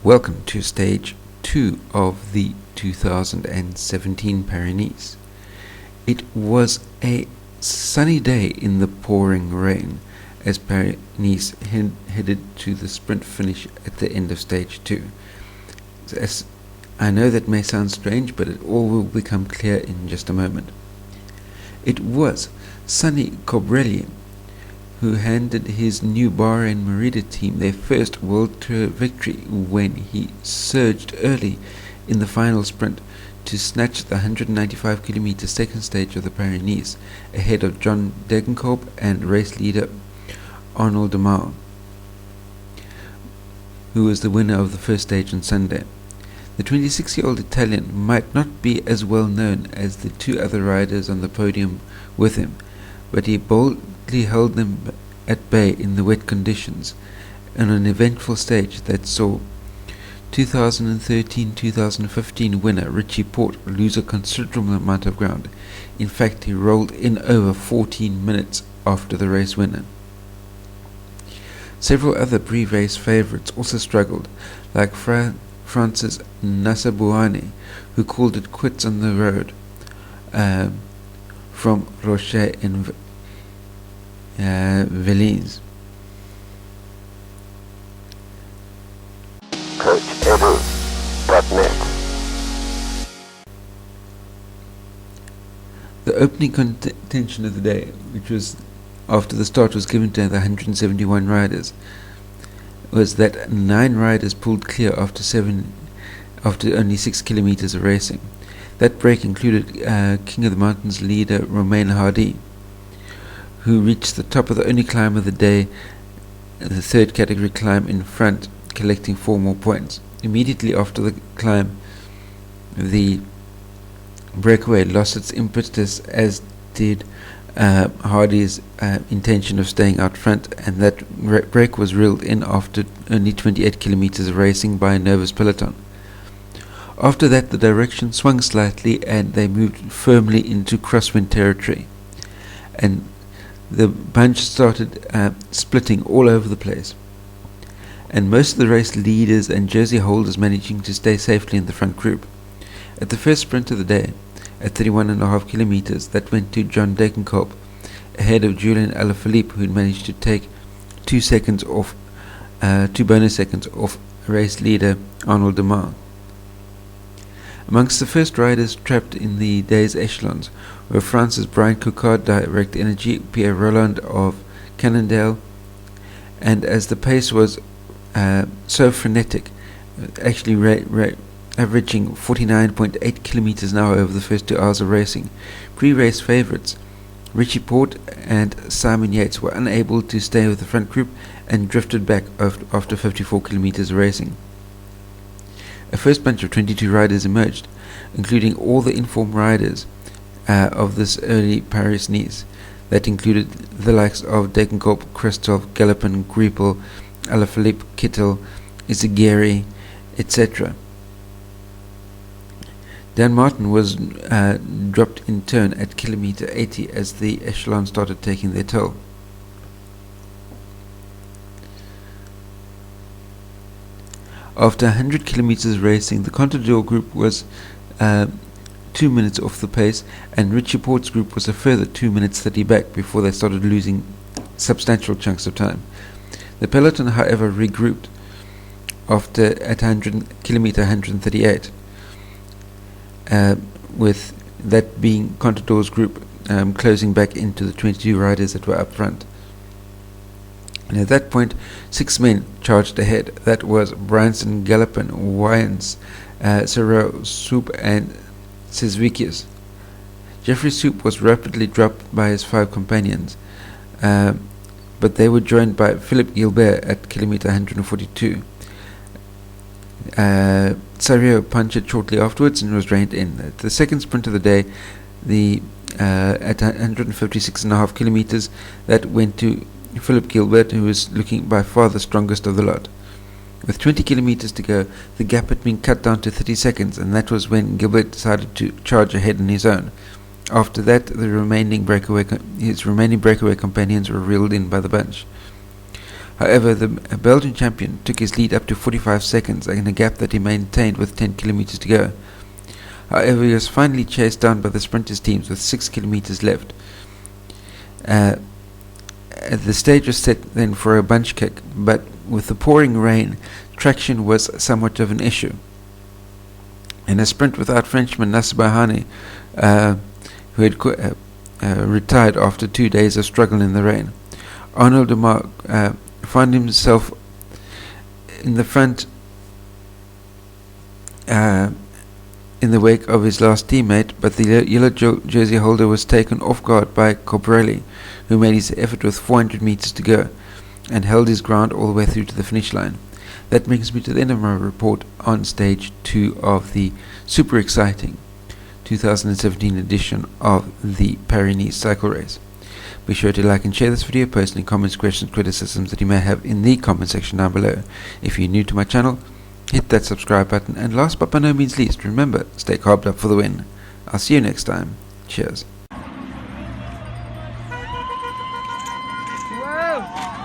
Welcome to stage 2 of the 2017 Paris-Nice. It was a sunny day in the pouring rain as Paris-Nice headed to the sprint finish at the end of stage 2. As I know that may sound strange, but it all will become clear in just a moment. It was Sonny Colbrelli who handed his new Bahrain Merida team their first World Tour victory when he surged early in the final sprint to snatch the 195km second stage of the Paris-Nice ahead of John Degenkolb and race leader Arnaud Démare, who was the winner of the first stage on Sunday. The 26-year-old Italian might not be as well known as the two other riders on the podium with him, but he boldly held them at bay in the wet conditions on an eventful stage that saw 2013-2015 winner Richie Porte lose a considerable amount of ground. In fact, he rolled in over 14 minutes after the race winner. Several other pre-race favourites also struggled, like France's Nacer Bouhanni, who called it quits on the road from Rocher and Velez. CoachEdu.net. The opening contention of the day, which was after the start was given to the 171 riders, was that 9 riders pulled clear after only 6 kilometers of racing. That break included King of the Mountains leader Romain Hardy, who reached the top of the only climb of the day, the third category climb in front, collecting 4 more points. Immediately after the climb, the breakaway lost its impetus, as did Hardy's intention of staying out front, and that break was reeled in after only 28 kilometers of racing by a nervous peloton. After that, the direction swung slightly and they moved firmly into crosswind territory, and the bunch started splitting all over the place, and most of the race leaders and jersey holders managing to stay safely in the front group. At the first sprint of the day, at 31.5 kilometers, that went to John Degenkolb, ahead of Julian Alaphilippe, who managed to take 2 bonus seconds off race leader Arnaud Démare. Amongst the first riders trapped in the day's echelons were France's Brian Coquard, Direct Energy, Pierre Rolland of Cannondale, and as the pace was so frenetic, actually averaging 49.8 kilometers an hour over the first 2 hours of racing, pre-race favourites Richie Porte and Simon Yates were unable to stay with the front group and drifted back after 54 kilometers of racing. A first bunch of 22 riders emerged, including all the informed riders of this early Paris-Nice. That included the likes of Degenkolb, Christophe, Galopin, Greipel, Alaphilippe, Kittel, Izagirre, etc. Dan Martin was dropped in turn at kilometer 80 as the echelon started taking their toll. After 100 kilometers racing, the Contador group was 2 minutes off the pace, and Richie Porte's group was a further 2 minutes 30 back before they started losing substantial chunks of time. The peloton, however, regrouped at kilometer 138, with that being Contador's group closing back into the 22 riders that were up front. And at that point, 6 men charged ahead. That was Branson, Galopin, Wayans, Serrault, Soup, and Cesvicius. Jeffrey Soup was rapidly dropped by his 5 companions, but they were joined by Philippe Gilbert at kilometer 142. Serrault punctured shortly afterwards and was reined in. At the second sprint of the day, at 156.5 kilometers, that went to Philippe Gilbert, who was looking by far the strongest of the lot. With 20 kilometers to go, the gap had been cut down to 30 seconds, and that was when Gilbert decided to charge ahead on his own. After that, his remaining breakaway companions were reeled in by the bunch. However, the Belgian champion took his lead up to 45 seconds in a gap that he maintained with 10 kilometers to go. However, he was finally chased down by the sprinters' teams with 6 kilometers left. The stage was set then for a bunch kick, but with the pouring rain, traction was somewhat of an issue. In a sprint without Frenchman Nasser Bahani, who had retired after 2 days of struggle in the rain, Arnaud Démare found himself in the front in the wake of his last teammate, but the yellow jersey holder was taken off guard by Colbrelli, who made his effort with 400 meters to go and held his ground all the way through to the finish line. That brings me to the end of my report on stage 2 of the super exciting 2017 edition of the Paris-Nice cycle race. Be sure to like and share this video, post any comments, questions, criticisms that you may have in the comment section down below. If you're new to my channel, hit that subscribe button, and last but by no means least, remember, stay carved up for the win. I'll see you next time. Cheers. Whoa!